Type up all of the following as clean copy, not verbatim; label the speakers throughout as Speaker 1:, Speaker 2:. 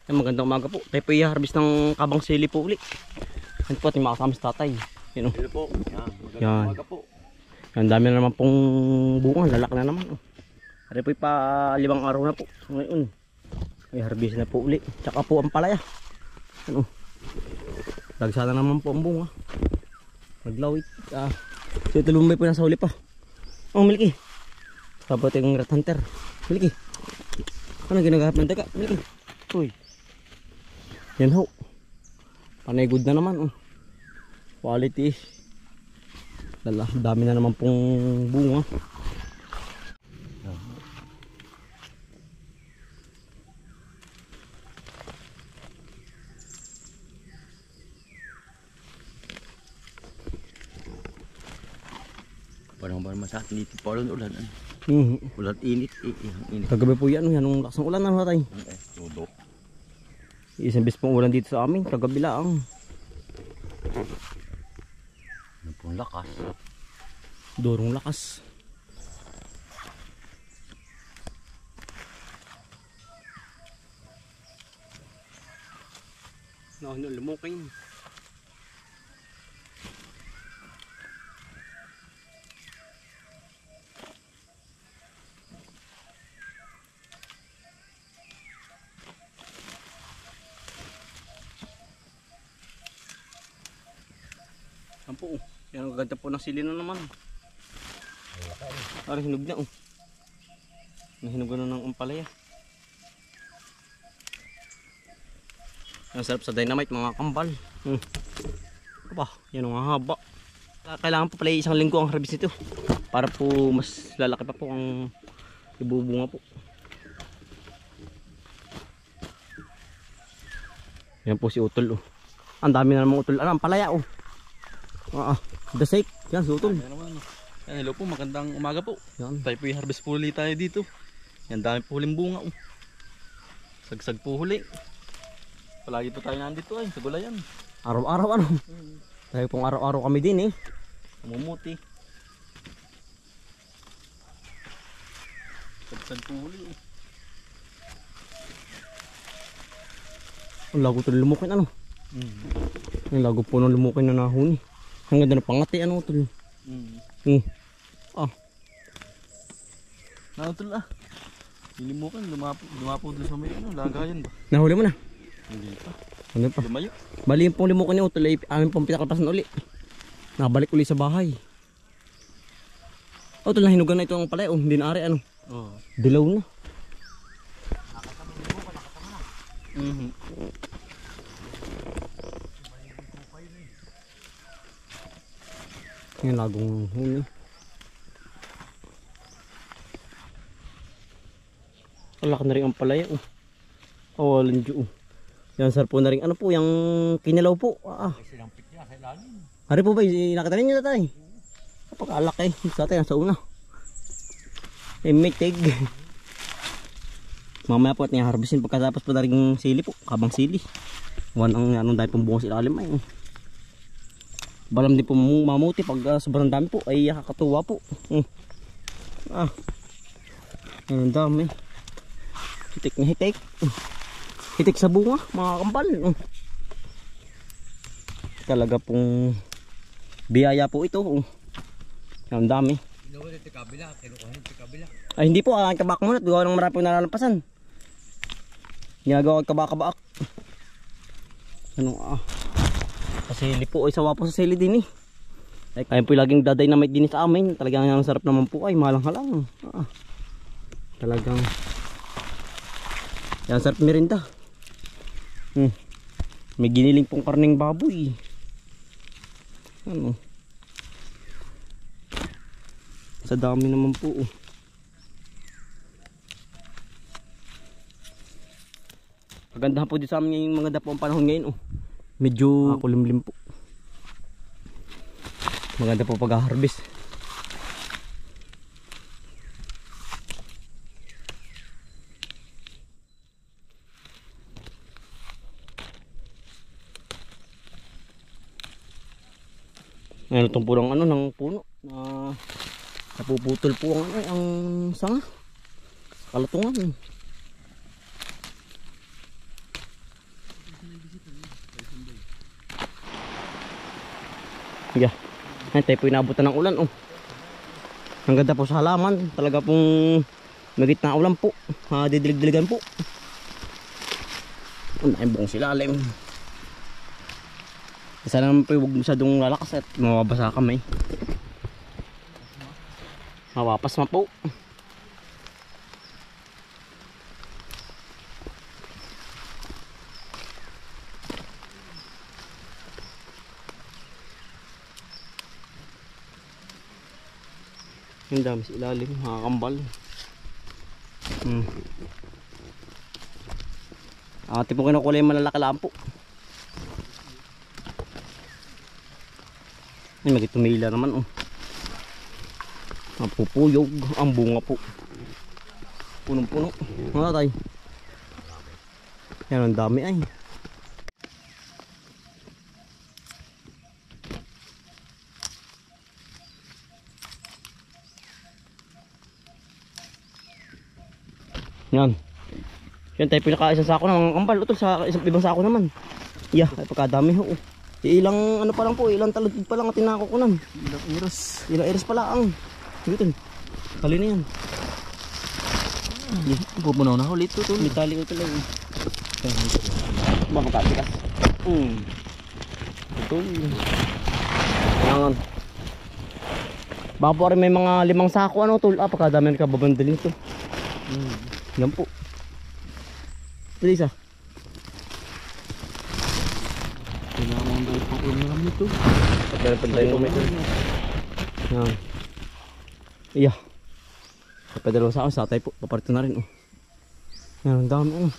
Speaker 1: Ay, magandang umaga po. Tayo po i-harvest ng kabang sili po uli. Yan po ating makasama sa tatay. Yan o.
Speaker 2: Hello po. Yan. Magandang
Speaker 1: Yan.
Speaker 2: umaga po.
Speaker 1: Yan, dami na naman pong bunga. Lalak na naman. Ari po pa 5 araw na po. Ngayon. I-harvest na po uli. Tsaka po ang palaya. Yan o. Dagsana naman po ang bunga. Maglawit. So ito lumay po nasa huli pa. Oh, Milky. Tapos yung rat hunter. Milky. Ano ginagahap ng daga? Milky. Uy. Yan ho. Panay good na naman. Quality. Lala, dami na naman pong bunga.
Speaker 2: Parang ba naman sa atin dito parang ulan. Ulan init. Init.
Speaker 1: Kagabi po yan. Yan ang lakas ng ulan na natay.
Speaker 2: Tudo.
Speaker 1: Isang bis pong ulan dito sa amin. Kagabi lang.
Speaker 2: Ano pong lakas?
Speaker 1: Dorong lakas. No, lumuking. Yan po. Yan ang ganda po ng sili na naman. Parang hinog na Nahinog na ng umpalaya. Ang sarap sa dynamite mga kambal. Aba, yan ang haba. Kailangan po pala isang linggo ang harvest nito. Para po mas lalaki pa po ang ibubunga po. Yan po si utol. Ang dami na namang utol. Ano, ang palaya the sake. Yan, si utol.
Speaker 2: Yan, hello po, magandang umaga po.
Speaker 1: Yan.
Speaker 2: Tayo po i-harvest po ulit tayo dito. Yan, dami po huling bunga. Sagsag po huli. Palagi po tayo nandito sa gulayan.
Speaker 1: Araw-araw ano. Tayo pong araw-araw kami din
Speaker 2: Namumuti. Sagsag po huli.
Speaker 1: Ang lago ito lumukin Ang lago po ng lumukin na nahuni. Ang ganda ng pangati utol.
Speaker 2: Nautol Lilimukan, lumapo doon sa may lagayan ba?
Speaker 1: Nahuli mo na?
Speaker 2: Hindi pa.
Speaker 1: Ano pa?
Speaker 2: Lumayo.
Speaker 1: Bali yung pong limukan ni utol ay amin pong pinakalapasan uli. Nakabalik uli sa bahay. Utol, nahinugan na ito ang palay. Hindi na ari Dilaw na. Yung lagong huli. Alak na rin ang palaya lanjo Yan sir po na rin. Ano po yung kinilaw po. Hari po ba nakita ninyo tatay? Kapag-alak sa atin sa una. May tig. Mamaya po at niya-harvestin pagkatapos po na rin sili po. Kabang sili. Anong dahil pong bunga sa ilalim balam din po mamuti pag sobrang dami po ay kakatuwa po. Ang dami. Hitik na hitik. Hitik sa bunga mga kambal. Talaga pong biyaya po ito. Ang dami. Ay hindi po, ang kabak muna. Gawa ng marami nalalampasan. Ginagawa kabak-kabak. Kasi sili po ay sawa po sa sili din Ayun po laging daday-namite din sa amin. Talagang ang sarap naman po ay malang-halang. Talagang yan sarap merinda. May giniling pong karning baboy. Sa dami naman po Maganda po din sa amin yung mga dapo ang panahon ngayon medyo kulimlim po. Maganda po pag-harvest. Ngayon itong pulang ng puno na napuputol po ang sanga. Kalatungan. Yeah. Ayun, tayo po inabutan ng ulan. Oh. Ang ganda po sa halaman. Talaga pong magit na ulan po. Didilig-diligan po. Ang buong silalim. Sana naman po huwag masyadong lalakas at mababasa kami. Mawapas ma po. Ang dami sa ilalim, makakambal. Ate po kinukulay yung malalakalaan po. Ay, magitumila naman oh. Napupuyog ang bunga po. Punong-puno. Mga tay. Yan ang dami ay. Yan. Yan tayo pinaka-isang sako ng mga kambal. Utol sa isang ibang sako naman. Yeah, ay pagkadami ho. Ilang ano pa lang po, ilang talod pa lang at tinakukunan.
Speaker 2: Ilang iros.
Speaker 1: Ilang iris pala ang. Dito. Kali na yan.
Speaker 2: Pupunaw na ulit ito.
Speaker 1: May tali utol lang. Baka patikas. Ito. Kailangan. Baka po rin may mga 5 sako ano tol. Pagkadami na kababandalin ito. Yan po. Ito isa.
Speaker 2: Kailangan mo dahil pang ulan naman ito.
Speaker 1: Pagkadami mo ito. Yan. Iya. Papadalawa sa akin, satay po. Paparito na rin. Oh. Yan, ang dami. Oh.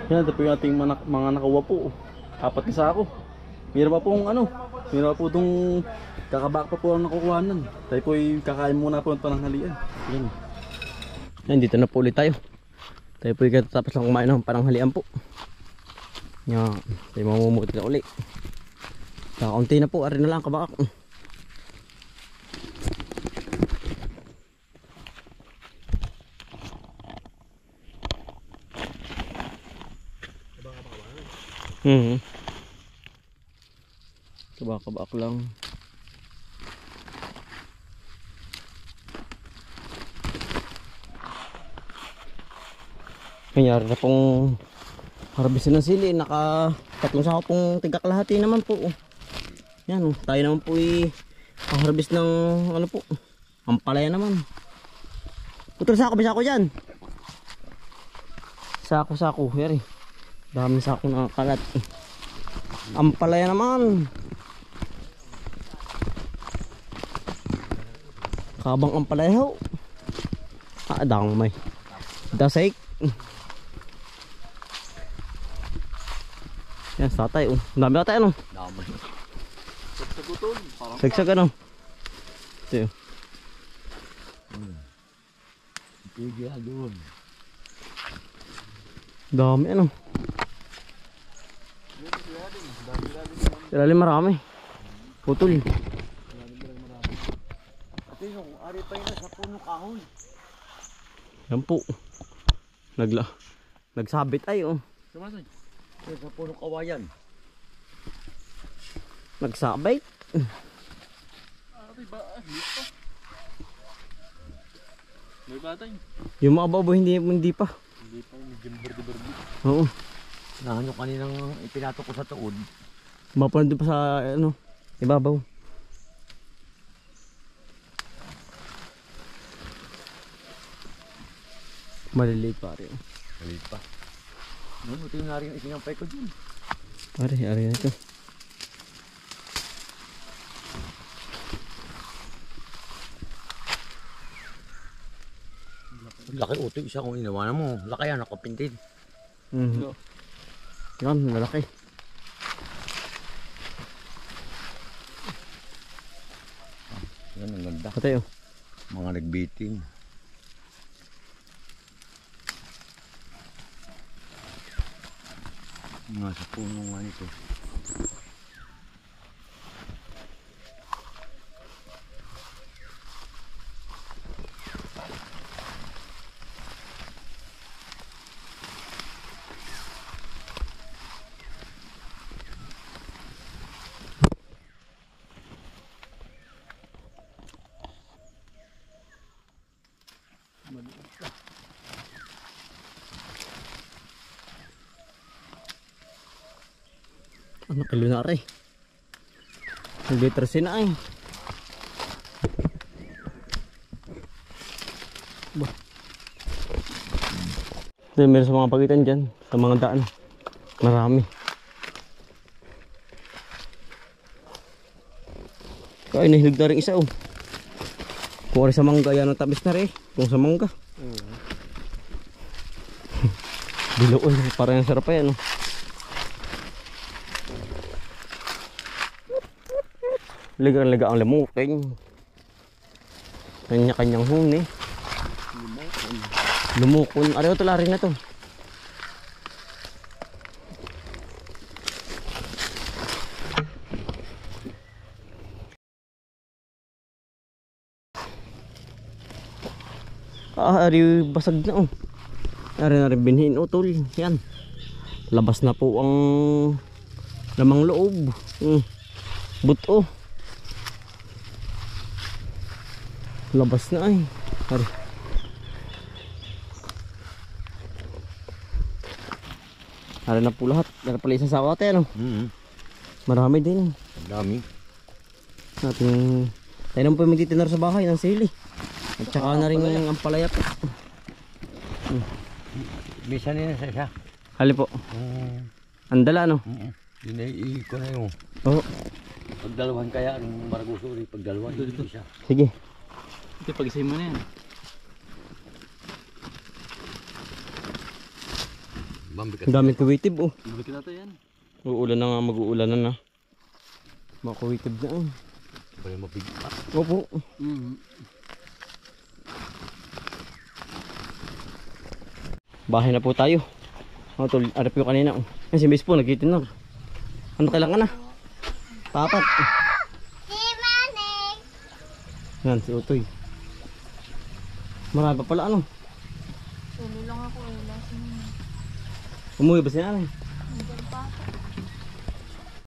Speaker 2: Yan, ito po yung ating mga nakuha po. 4 na sako. Meron pa pong ano, meron pa po itong kakabak pa po ang nakukuhanan. Tayo po ay kakain muna po ang pananghalian. Yan.
Speaker 1: Yan, dito na po ulit tayo. Tayo po yung katatapos lang kumain ng pananghalian po. Yan, tayo mamumukit na ulit. Kakaunti na po, arin na lang kabak. Kabak lang. Kanyari na pong harbisin ng sili. Naka 3 sako pong tigaklahati naman po. Yan, tayo naman po harbis ng ano po, ampalaya naman. Putol sako, bisa ko dyan. Sako, yari. Dami sako na kalat. Ampalaya naman. Kabang ampalaya ho. Dang may dasay. Yan, satay. Dami atay ano.
Speaker 2: Dami. Sagsagutol.
Speaker 1: Sagsag ano. Ito yun.
Speaker 2: Tigil doon.
Speaker 1: Dami ano. Ilalim marami. Putol.
Speaker 2: Ito yung ari pa yun sa puno kahoy.
Speaker 1: Yan po. Nagsabit ay oh.
Speaker 2: Sumasoy.
Speaker 3: Sa puno kawayan.
Speaker 1: Nagsabit.
Speaker 2: Ate ba? Hit pa. May batay.
Speaker 1: Yung mga baboy hindi pa.
Speaker 2: Hindi pa. Medyo berdi-berdi.
Speaker 1: Oo.
Speaker 3: Nahanyo kaninang ipinato ko sa tuod.
Speaker 1: Baka nandun pa sa ano, ibabaw. Maliliit pare.
Speaker 3: Malit pa. Noon, ito yung narin isinampay ko dun.
Speaker 1: Pare, ari na ito.
Speaker 3: Laki uto isa kung inawanan mo. Laki yan, nakapintin.
Speaker 1: Mhm. Yan, malaki.
Speaker 3: Yan ang ganda.
Speaker 1: Patay oh.
Speaker 3: Mga nagbiting. Nga sa puno nga nito.
Speaker 1: Ano kilo na rin? Liter sina ay. Bah. Dahil meron sa mga pagitan dyan, sa mga daan. Marami. Kaya nahilig na rin isa oh. Kung sa mangga yan ang tabis na rin. Kung sa mangga. Biloon, parang yung sarap pa yan oh. Ligang-liga ang lamuking. Kanya-kanyang huni. Lumukon. Ariyo ito laring na to. Ariyo basag na oh. Ari na rin binhin utol. Yan. Labas na po ang lamang loob. Buto. Labas na ay. Hari. Hari na po lahat. Dari pala isang sawa tayo, no? Marami din.
Speaker 3: Ang dami.
Speaker 1: Ating... Tayo naman po yung magtitinar sa bahay ng sili. At saka na rin ang palaya po.
Speaker 3: Bisa nila sa isa.
Speaker 1: Hali po. Andala, no?
Speaker 3: Dinay ko na yung
Speaker 1: Oo.
Speaker 3: pagdalawan kaya ang Maragusuri. Pagdalawan dito isa.
Speaker 1: Sige.
Speaker 2: Ito pag-isay mo na yan.
Speaker 3: Bambikat.
Speaker 1: Ang daming kuwitib, oh.
Speaker 2: Balik kita yan.
Speaker 1: Uulan na nga, mag-uulan na na. Mga kuwitib na, oh.
Speaker 3: Pwede mapigpa.
Speaker 1: Opo. Bahay na po tayo. Oh, tol, arap yung kanina. Oh. Ay, si Miss po, nagtitinar. Ano kailangan na? Papat. Yan, si Utoy. Marami pa pala, ano?
Speaker 4: Tulo lang ako eh. Last minute.
Speaker 1: Umuwi ba si nanay?
Speaker 4: Nandiyan pa ako.